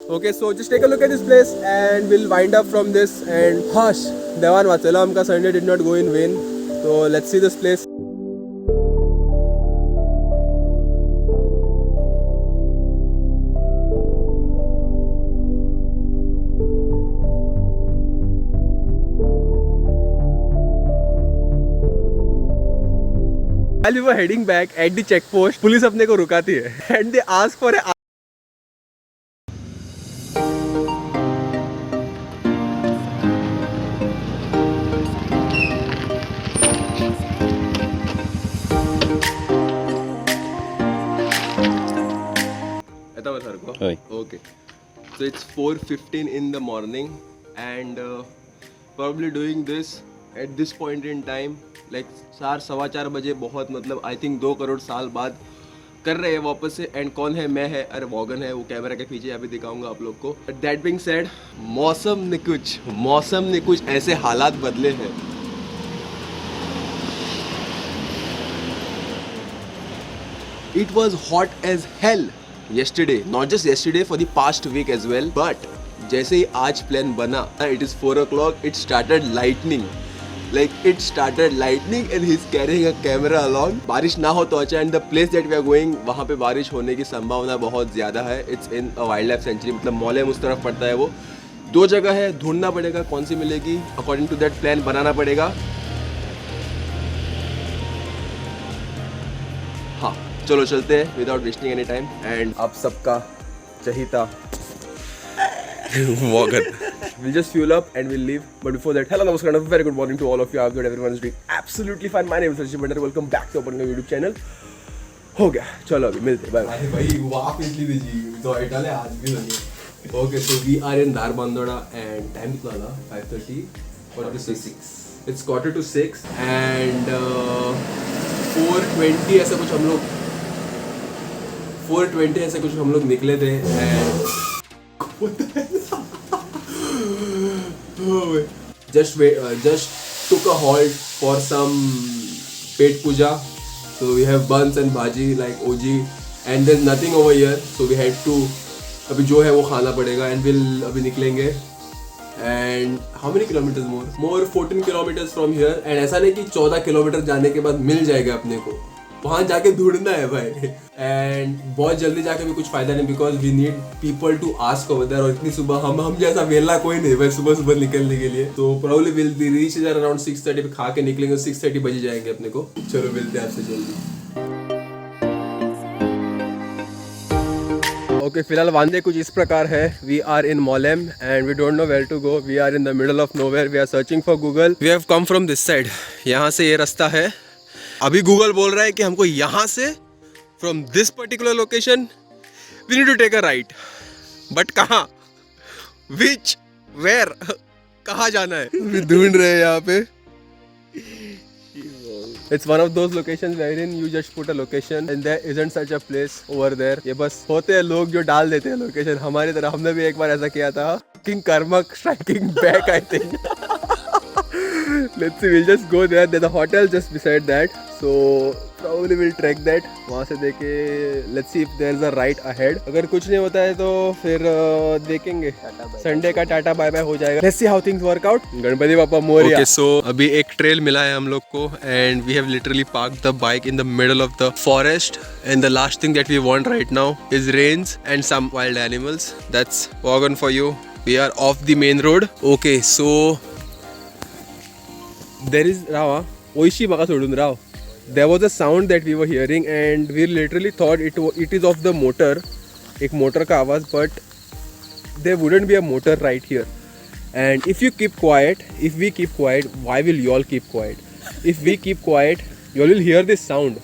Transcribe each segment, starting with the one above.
Okay, so just take a look at this place and we'll wind up from this. And hush, Devan वाचला आमका Sunday did not go in vain. So let's see this place. While we were heading back at the checkpost, police अपने को रुकाती है and they ask for a Okay, so it's 4:15 in the morning and probably doing this at this point in time like 4-4:15 बजे बहुत मतलब I think 2 crore साल बाद कर रहे हैं वापस से. एंड कौन है? मैं है, अरे वॉगन है, वो कैमरा के पीछे अभी दिखाऊंगा आप लोग को. दैट बीइंग सेड, मौसम ने कुछ ऐसे हालात बदले हैं. It was hot as hell yesterday, not just yesterday, for the past week as well. But जैसे ही आज प्लान बना, it is 4 o'clock, it started lightning and he's carrying a camera along. बारिश ना हो तो अच्छा. And the place that we are going, वहाँ पे बारिश होने की संभावना बहुत ज़्यादा है. It's in a wildlife sanctuary, मतलब मॉलेम उस तरफ पड़ता है वो. 2 जगह है, ढूंढना पड़ेगा कौन सी मिलेगी. According to that plan बनाना पड़ेगा. हाँ, चलो चलते हैं without wasting any time. And आप सबका चहीता Vaughan. We'll just fuel up and we'll leave. But before that, hello, namaskar, and a very good morning to all of you. I hope that everyone is doing absolutely fine. My name is Rashid Bhandari. Welcome back to अपने YouTube channel. हो गया, चलो अभी मिलते. Bye bye. भाई वापस इसलिए भेजी तो आइटल है आज भी लगे. Okay, so we are in Dharbandora and time कितना था? 5:30. 46. It's 5:45 and 4:20 ऐसा कुछ हम लोग 4:20 ऐसे कुछ हम लोग निकले थे. And just took a halt for some pet puja. So we have buns and bhaji like OG and there's nothing over here, so we had to अभी जो है वो खाना पड़ेगा. And we'll अभी निकलेंगे. And how many kilometers more 14 kilometers from here. And ऐसा नहीं कि 14 किलोमीटर जाने के बाद मिल जाएगा अपने को, वहाँ जाके ढूंढना है भाई. एंड बहुत जल्दी जाके भी कुछ फायदा नहीं, because we need people to ask over there. और इतनी सुबह हम जैसा वेला कोई नहीं भाई सुबह निकलने के लिए. तो probably will be reach around 6:30 पे खा के निकलेंगे. 6:30 बजे जाएंगे अपने को. चलो मिलते हैं आपसे जल्दी. ओके, फिलहाल वांदे कुछ इस प्रकार है. We are in Mollem and we don't know where to go. We are in the middle of nowhere. We are searching for Google. We have come from this side. यहाँ से ये रास्ता है. अभी गूगल बोल रहा है कि हमको यहाँ से from this particular location we need to take a right. But कहाँ, विच, वेयर, कहाँ जाना है we ढूंढ रहे हैं यहाँ पे. It's one of those locations wherein you just put a location and there isn't such a place over there. ये बस होते हैं लोग जो डाल देते हैं लोकेशन. हमारी तरह हमने भी एक बार ऐसा किया था. King Karmak striking back, I think. Let's see, we'll just go there. There's a hotel just beside that, so probably we'll trek that. वहाँ से देखे, let's see if there's a right ahead. अगर कुछ नहीं होता है तो फिर देखेंगे. संडे का टाटा बाय बाय हो जाएगा. Let's see how things work out. Ganpati बापा मोरिया. Okay, so अभी एक ट्रेल मिला है हम लोग को and we have literally parked the bike in the middle of the forest. And the last thing that we want right now is rains and some wild animals. That's wagon for you. We are off the main road. Okay, so there is Rava. Oishi baka sodun Rav. There was a sound that we were hearing and we literally thought it is of the motor. एक motor का आवाज, but there wouldn't be a motor right here. And if you keep quiet, if we keep quiet, why will you all keep quiet? If we keep quiet, you all will hear this sound.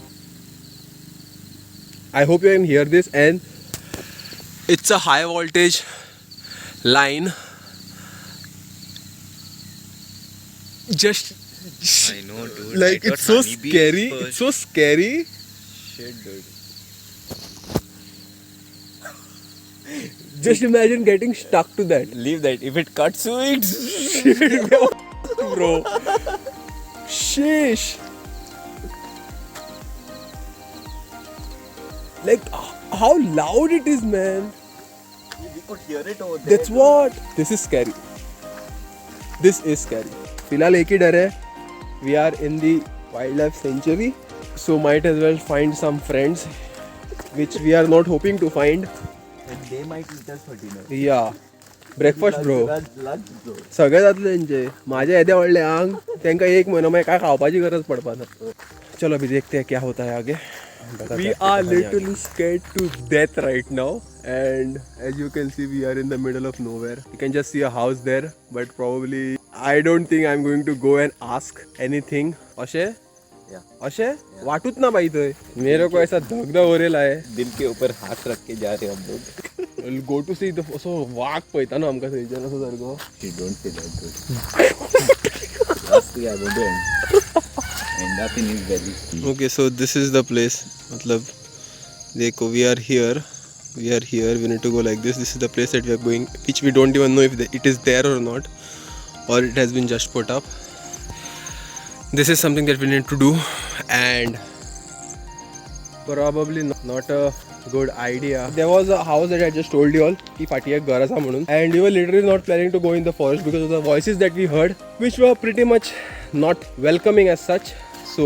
I hope you can hear this, and it's a high voltage line. Just I know, dude. like it's so scary. First. It's so scary. Shit, dude. Just imagine getting stuck to that. Leave that. If it cuts you, it's Bro. Sheesh. Like how loud it is, man. could hear it over there. That's what. This is scary. This is scary. फिलहाल एक ही डर है. We are in the wildlife sanctuary, so might as well find some friends, which we are not hoping to find. And they might eat us for dinner. Yeah. Breakfast bro Lunch, bro. सगळे जातले तेंचे माझ्या येद्या व्हडले आंग तेंका एक म्हयनो मागीर काय खावपाची गरज पडपाना चलो अभी देखते हैं क्या होता है आगे we are literally scared to death right now and as you can see we are in the middle of nowhere you can just see a house there but probably I don't think I'm going to go and ask anything अशे अशे वाटूच ना भाई तो मेरे को ऐसा धक हो रेला है दिल के ऊपर हाथ रख के जा रहे हम लोग. गो टू सी असो वाघ पळयता न्हू आमकां थंयच्यान असो सारको You don't say that, dude. Lastly, I wouldn't end up in his belly. Okay, so this is the place. मतलब देखो we are here. We need to go like this. This is the place that we are going, which we don't even know if it is there or not, or it has been just put up. This is something that we need to do, and probably not a good idea. There was a house that I just told you all, की फाटी एक घर आसा म्हणून, and we were literally not planning to go in the forest because of the voices that we heard, which were pretty much not welcoming as such. So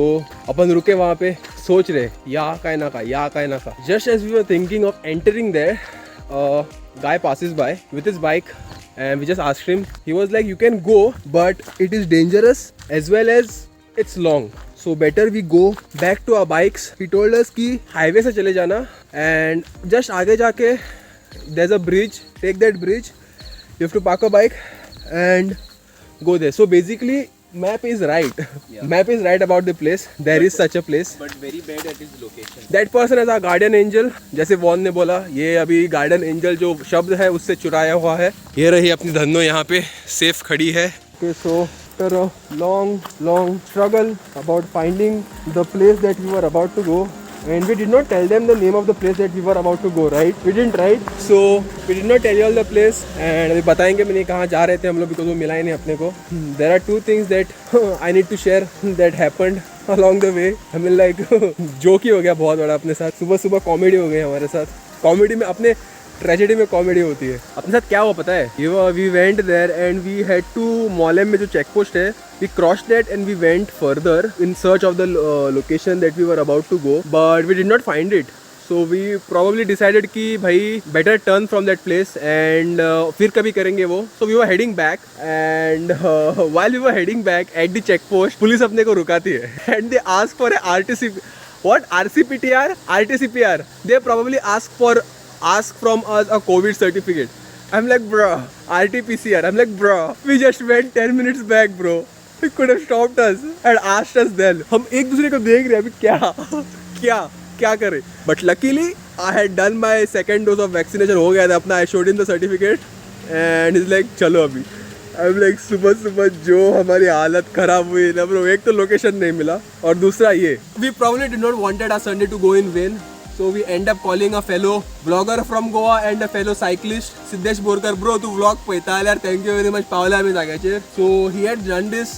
अपन रुके वहाँ पे सोच रहे या काय ना का. Just as we were thinking of entering there, a guy passes by with his bike and we just asked him. He was like, you can go but it is dangerous as well as it's long. So better we go back to our bikes. He told us कि highway से चले जाना and just आगे जाके there's a bridge. Take that bridge. You have to park a bike and go there. So basically map is right. Yeah. Map is right about the place. There is such a place. But very bad at his location. That person is our guardian angel. जैसे von ने बोला ये अभी garden angel जो शब्द है उससे चुराया हुआ है. ये रही अपनी धन्नो यहाँ पे सेफ खड़ी है. Okay, so after a long struggle about finding the place that we were about to go, and we did not tell them the name of the place that we were about to go, right? We didn't, right? So we did not tell you all the place, and अभी बताएंगे मैंने कहाँ जा रहे थे हम लोग because वो मिला ही नहीं अपने को. There are two things that I need to share that happened along the way. हमें like जोक ही हो गया बहुत बड़ा अपने साथ. सुबह कॉमेडी हो गई हमारे साथ. कॉमेडी में अपने ट्रेजेडी में कॉमेडी होती है. अपने साथ क्या हुआ पता है? We went there and we had to Mollem में जो चेक पोस्ट है, we crossed that and we went further in search of the location that we were about to go, but we did not find it. So we probably decided कि भाई better turn from that place and फिर कभी करेंगे वो. So we were heading back and while we were heading back at the check post, police अपने को रुकाती है and they ask for a RTC. What? RCPTR? RTCPR. They probably ask from us a COVID certificate. I'm like, bro, RT-PCR. I'm like, bro, we just went 10 minutes back, bro. He could have stopped us and asked us then. हम एक दूसरे को देख रहे हैं अभी क्या करें. But luckily, I had done my second dose of vaccination. हो गया था अपना. I showed him the certificate and he's like, चलो अभी. I'm like, सुबह जो हमारी हालत खराब हुई ना bro. एक तो लोकेशन नहीं मिला और दूसरा ये. We probably did not wanted our Sunday to go in vain. So we end up calling a fellow vlogger from Goa and a fellow cyclist, Siddesh Borkar. Bro, तू vlog पळयता जाल्यार thank you very much. Pawle आमी जाग्याचेर. So he had done this.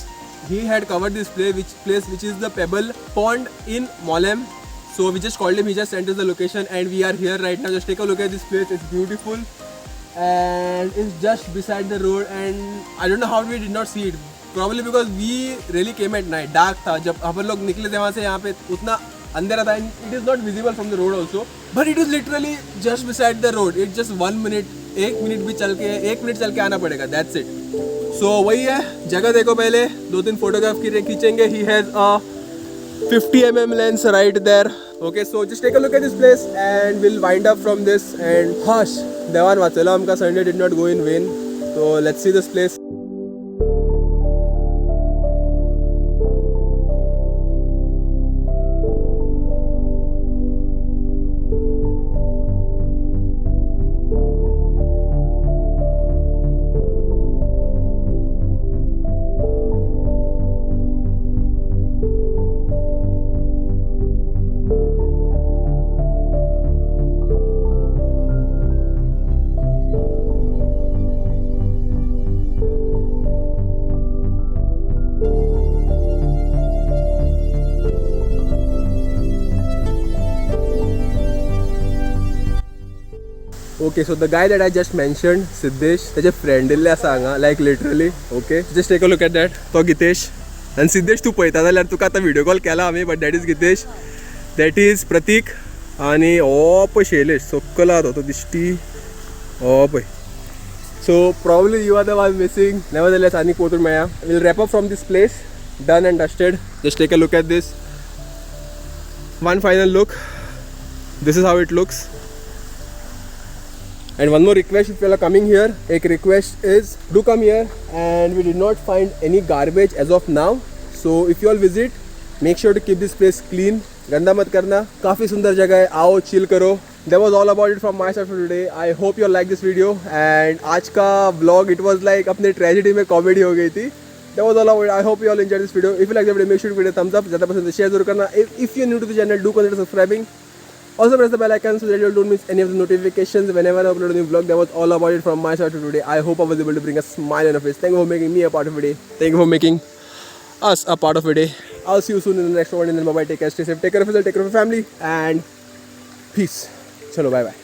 He had covered this place which is the Pebble Pond in Mollem. So we just called him. He just sent us the location and we are here right now. Just take a look at this place. It's beautiful and it's just beside the road. And I don't know how we did not see it. Probably because we really came at night. Dark था जब हम लोग निकले थे वहाँ से. यहाँ पे उतना अंधेरा था. It is not visible from the road also, but it is literally just beside the road. It's just 1 minute. एक मिनट चल के आना पड़ेगा. That's it. So वही है. जगह देखो पहले. 2-3 फोटोग्राफ खींचेंगे. He has a 50 mm lens right there. Okay, so just take a look at this place and we'll wind up from this. And hush, देवान वाचला आमका Sunday did not go in vain. So let's see this place. Okay so the guy that I just mentioned Siddhesh त्याचे friend इल्ले आसा हांगा like literally okay just take a look at that तो गितेश आनी सिद्धेश तूं पळयता जाल्यार तुका आतां व्हिडिओ कॉल केला आमी but that is Gitesh that is Prateek आनी हो पळय शैलेश सकयल आहा तो दिश्टी हो पळय so probably you are the one missing never जाल्यार आनी पोतून मेळया we'll wrap up from this place done and dusted just take a look at this one final look this is how it looks and one more request if you are coming here ek request is do come here and we did not find any garbage as of now so if you all visit make sure to keep this place clean ganda mat karna काफी सुंदर जगह है आओ chill करो that was all about it from my side for today I hope you all like this video and आज का vlog it was like अपने tragedy में comedy हो गई थी that was all about it I hope you all enjoyed this video if you like the video make sure to give it a thumbs up ज़्यादा पसंद है share जरूर करना if you are new to the channel do consider subscribing also press the bell icon so that you don't miss any of the notifications whenever I upload a new vlog that was all about it from my side for today I hope I was able to bring a smile on your face thank you for making me a part of your day thank you for making us a part of your day I'll see you soon in the next one and then bye bye take care stay safe take care of yourself take care of your family and peace chalo bye bye